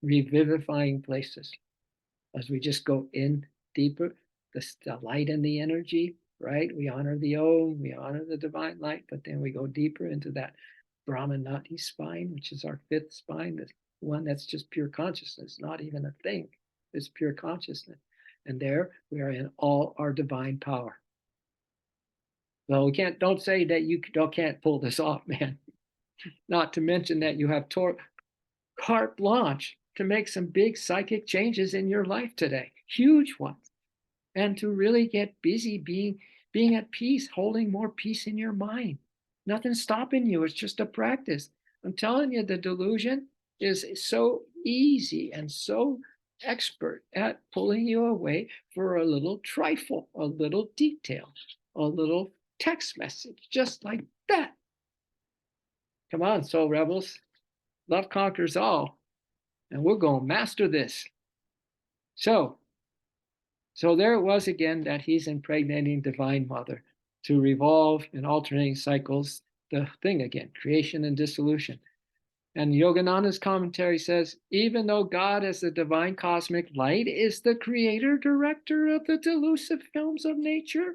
revivifying places. As we just go in deeper, the light and the energy, right? We honor the Om, we honor the divine light, but then we go deeper into that Brahmanati spine, which is our fifth spine, the one that's just pure consciousness, not even a thing. It's pure consciousness. And there we are in all our divine power. So we don't say that you can't pull this off, man. Not to mention that you have carte blanche to make some big psychic changes in your life today, huge ones, and to really get busy being at peace, holding more peace in your mind. Nothing's stopping you. It's just a practice. I'm telling you, the delusion is so easy and so expert at pulling you away for a little trifle, a little detail, a little text message, just like that. Come on, soul rebels. Love conquers all. And we're going to master this. So there it was again that he's impregnating Divine Mother to revolve in alternating cycles the thing again, creation and dissolution. And Yogananda's commentary says, even though God as the divine cosmic light is the creator director of the delusive films of nature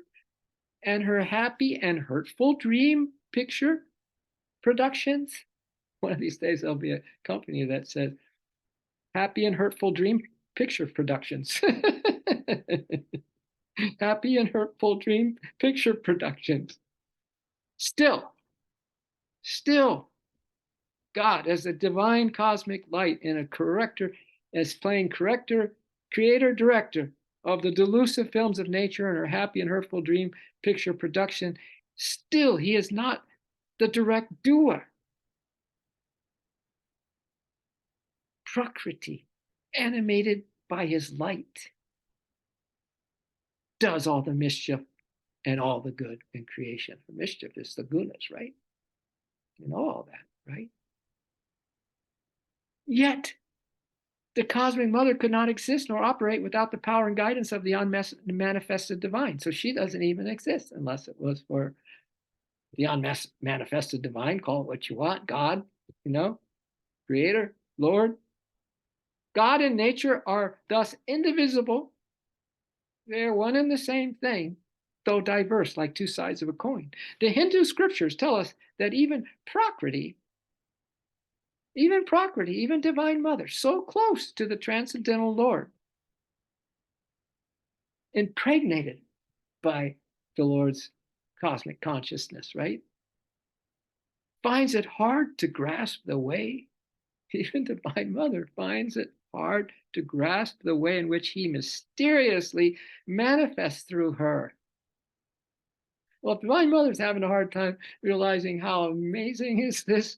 and her happy and hurtful dream picture productions, one of these days there'll be a company that says happy and hurtful dream picture productions. Happy and hurtful dream picture productions. Still, God as a divine cosmic light and a corrector, as playing corrector, creator, director of the delusive films of nature and her happy and hurtful dream picture production, still he is not the direct doer. Prakriti, animated by his light, does all the mischief and all the good in creation. The mischief is the gunas, right? You know all that, right? Yet, the cosmic mother could not exist nor operate without the power and guidance of the unmanifested divine. So she doesn't even exist unless it was for the unmanifested divine. Call it what you want, God, creator, Lord. God and nature are thus indivisible. They're one and the same thing, though diverse, like two sides of a coin. The Hindu scriptures tell us that even Prakriti, even Divine Mother, so close to the transcendental Lord, impregnated by the Lord's cosmic consciousness, right? Finds it hard to grasp the way, even Divine Mother finds it hard to grasp the way in which he mysteriously manifests through her. Well, if Divine Mother's having a hard time realizing how amazing is this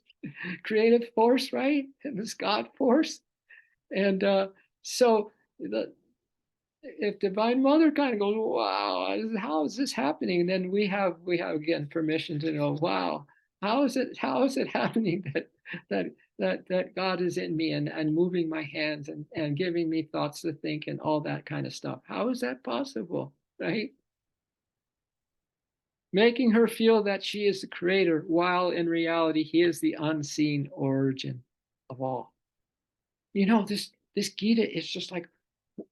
creative force, right? And this God force. And so if Divine Mother kind of goes, wow, how is this happening? Then we have again permission to know, wow, how is it happening that God is in me and moving my hands and giving me thoughts to think and all that kind of stuff? How is that possible? Right? making her feel that she is the creator, while in reality, he is the unseen origin of all. You know, this Gita is just like,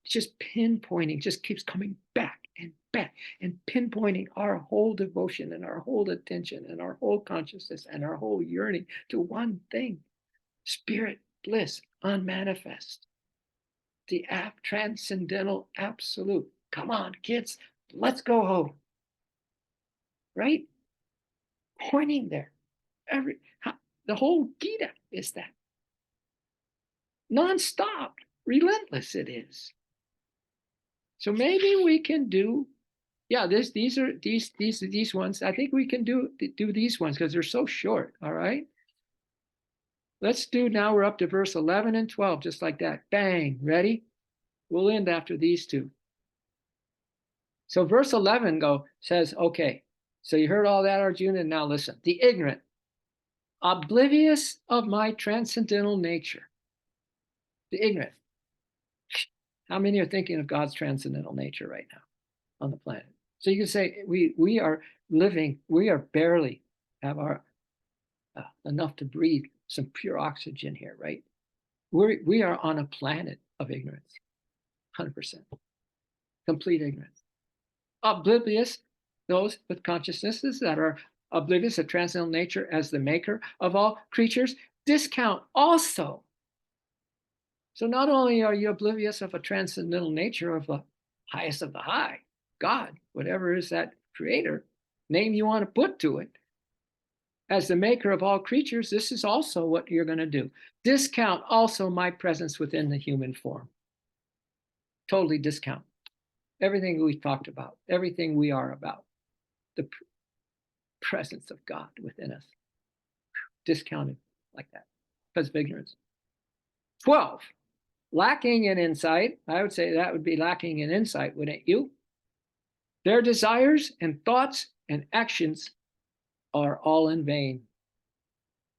just pinpointing, just keeps coming back and back and pinpointing our whole devotion and our whole attention and our whole consciousness and our whole yearning to one thing: spirit, bliss, unmanifest, the transcendental absolute. Come on, kids, let's go home. Right? Pointing there. The whole Gita is that. Non-stop, relentless it is. So maybe we can do, yeah, these ones. I think we can do these ones because they're so short. All right. Let's do, now we're up to verse 11 and 12, just like that. Bang, ready? We'll end after these two. So verse 11 says, okay, so you heard all that, Arjuna, and now listen. The ignorant, oblivious of my transcendental nature. The ignorant. How many are thinking of God's transcendental nature right now on the planet? So you can say we are living, we are barely have our enough to breathe some pure oxygen here, right? We are on a planet of ignorance, 100%, complete ignorance. Oblivious, those with consciousnesses that are oblivious of transcendental nature as the maker of all creatures, discount also. So not only are you oblivious of a transcendental nature of the highest of the high, God, whatever is that creator, name you want to put to it, as the maker of all creatures, this is also what you're going to do. Discount also my presence within the human form. Totally discount everything we talked about, everything we are about, the presence of God within us. Discounted like that because of ignorance. 12, lacking in insight. I would say that would be lacking in insight, wouldn't you? Their desires and thoughts and actions are all in vain.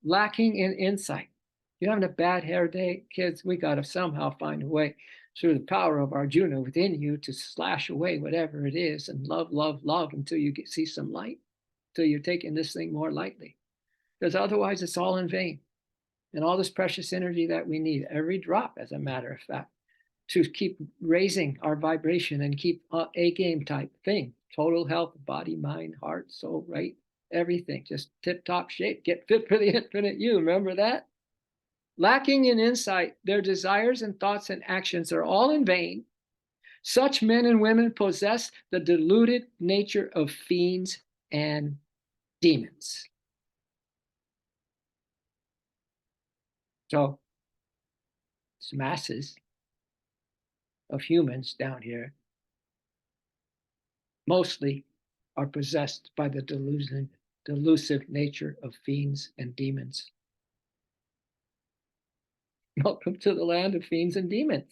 Lacking in insight. You're having a bad hair day, kids, we got to somehow find a way through the power of Arjuna within you to slash away whatever it is and love, love, love until you see some light, until you're taking this thing more lightly. Because otherwise it's all in vain. And all this precious energy that we need, every drop, as a matter of fact, to keep raising our vibration and keep a game type thing, total health, body, mind, heart, soul, right? Everything, just tip-top shape, get fit for the infinite you, remember that? Lacking in insight, their desires and thoughts and actions are all in vain. Such men and women possess the deluded nature of fiends and demons. So, it's masses of humans down here mostly are possessed by the delusive nature of fiends and demons. Welcome to the land of fiends and demons,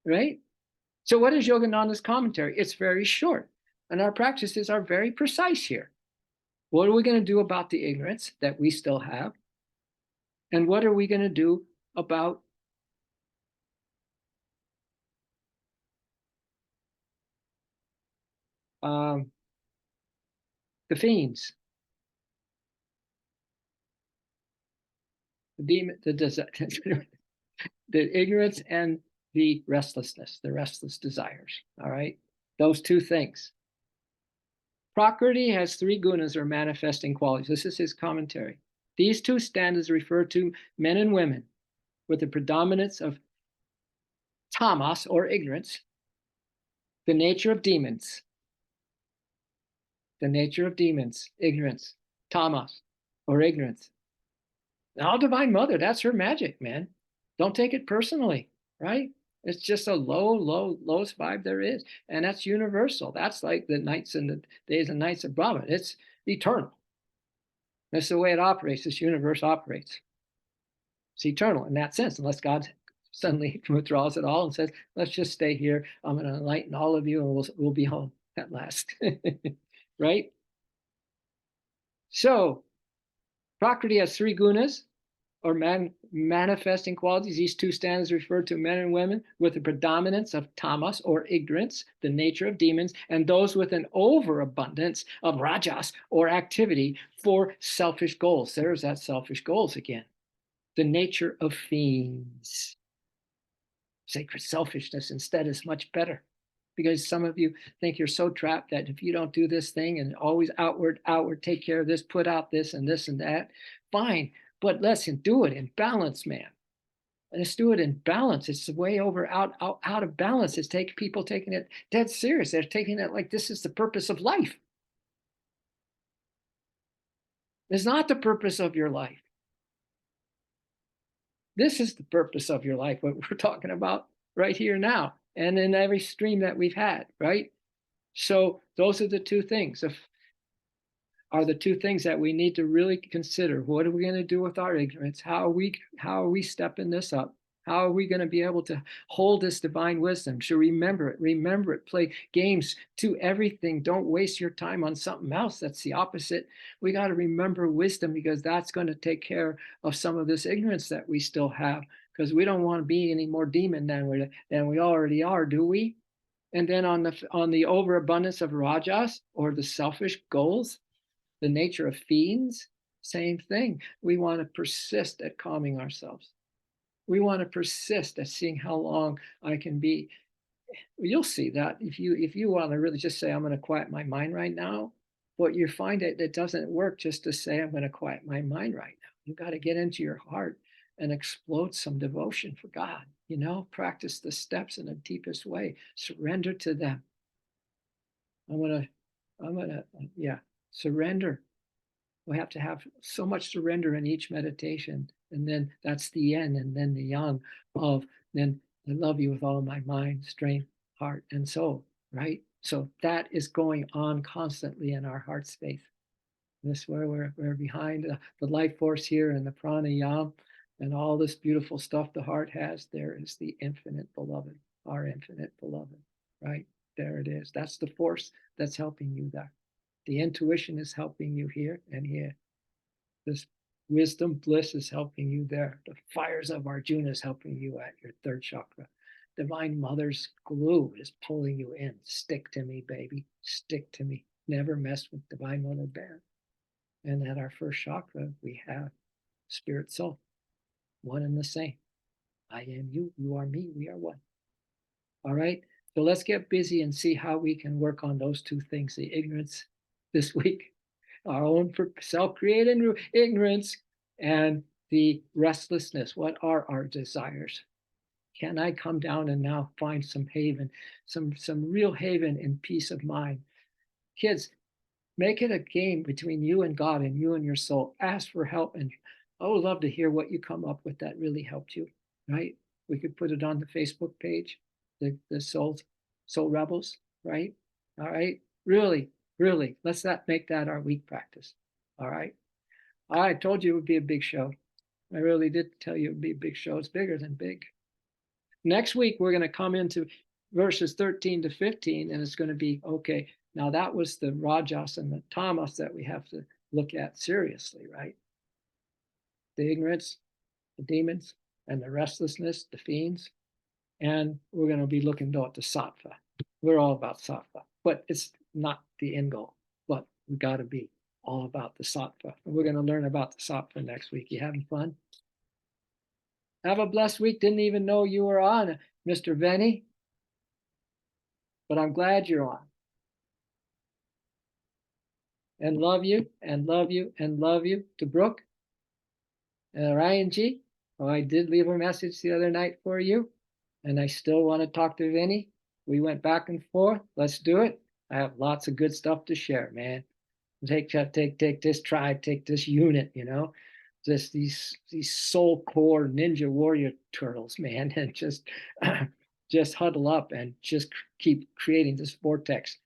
right? So what is Yogananda's commentary? It's very short, and our practices are very precise here. What are we going to do about the ignorance that we still have? And what are we going to do about the fiends, the demon, the ignorance and the restlessness, the restless desires, all right? Those two things. Prakriti has 3 gunas or manifesting qualities. This is his commentary. These 2 stanzas refer to men and women with the predominance of tamas or ignorance, the nature of demons, ignorance, tamas or ignorance. Now, Divine Mother, that's her magic, man. Don't take it personally, right? It's just a lowest vibe there is. And that's universal. That's like the nights and the days and nights of Brahman. It's eternal. That's the way it operates. This universe operates. It's eternal in that sense, unless God suddenly withdraws it all and says, let's just stay here. I'm going to enlighten all of you and we'll be home at last. Right? So, Prakriti has 3 gunas or manifesting qualities. These two standards refer to men and women with the predominance of tamas, or ignorance, the nature of demons, and those with an overabundance of rajas, or activity for selfish goals. There's that selfish goals again. The nature of fiends. Sacred selfishness instead is much better, because some of you think you're so trapped that if you don't do this thing and always outward, take care of this, put out this and this and that, fine, but let's do it in balance, man. Let's do it in balance. It's way over out of balance. It's people taking it dead serious. They're taking it like this is the purpose of life. It's not the purpose of your life. This is the purpose of your life, what we're talking about right here now, and in every stream that we've had, right? So those are the two things that we need to really consider. What are we going to do with our ignorance? How are we stepping this up? How are we going to be able to hold this divine wisdom? So remember it, play games to everything. Don't waste your time on something else. That's the opposite. We got to remember wisdom, because that's going to take care of some of this ignorance that we still have, because we don't want to be any more demon than we already are, do we? And then on the overabundance of rajas, or the selfish goals, the nature of fiends, same thing. We want to persist at calming ourselves. We want to persist at seeing how long I can be. You'll see that if you want to really just say, I'm going to quiet my mind right now, but you find it doesn't work just to say, I'm going to quiet my mind right now. You got to get into your heart and explode some devotion for God. Practice the steps in the deepest way. Surrender to them. Surrender. We have to have so much surrender in each meditation. And then that's the yin, and then the yang of, then I love you with all my mind, strength, heart, and soul, right? So that is going on constantly in our heart space. This is where we're behind the life force here and the pranayama and all this beautiful stuff the heart has. There is the infinite beloved, our infinite beloved, right? There it is. That's the force that's helping you there. The intuition is helping you here and here. This wisdom, bliss is helping you there. The fires of Arjuna is helping you at your third chakra. Divine Mother's glue is pulling you in. Stick to me, baby. Stick to me. Never mess with Divine Mother Bear. And at our first chakra, we have Spirit Soul, one and the same. I am you, you are me, we are one. All right? So let's get busy and see how we can work on those two things, the ignorance this week, our own self-created ignorance, and the restlessness. What are our desires? Can I come down and now find some haven, some real haven in peace of mind? Kids, make it a game between you and God and you and your soul. Ask for help, and I would love to hear what you come up with that really helped you, right? We could put it on the Facebook page, the Soul Rebels, right? All right, really, let's not make that our week practice. All right. I told you it would be a big show. I really did tell you it would be a big show. It's bigger than big. Next week, we're going to come into verses 13 to 15, and it's going to be, okay, now that was the rajas and the tamas that we have to look at seriously, right? The ignorance, the demons, and the restlessness, the fiends. And we're going to be looking at the sattva. We're all about sattva, but it's not the end goal. But we got to be all about the sattva. And we're going to learn about the sattva next week. You having fun? Have a blessed week. Didn't even know you were on, Mr. Venny. But I'm glad you're on. And love you, and love you, and love you to Brooke and Ryan G. Oh, I did leave a message the other night for you, and I still want to talk to Vinny. We went back and forth. Let's do it. I have lots of good stuff to share, man. Take this tribe, take this unit, just these soul core ninja warrior turtles, man, and just huddle up and just keep creating this vortex,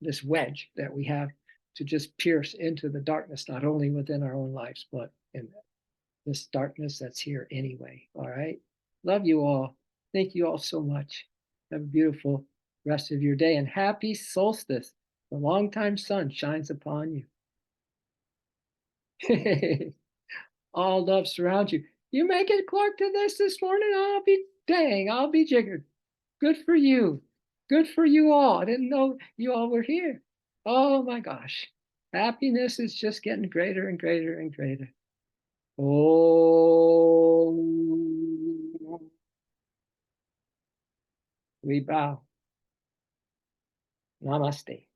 this wedge that we have to just pierce into the darkness, not only within our own lives, but in this darkness that's here anyway. All right. Love you all. Thank you all so much. Have a beautiful rest of your day, and happy solstice. The longtime sun shines upon you. All love surrounds you. You make it, Clark, to this morning, I'll be jiggered. Good for you. Good for you all. I didn't know you all were here. Oh my gosh. Happiness is just getting greater and greater and greater. Oh, we bow. Namaste.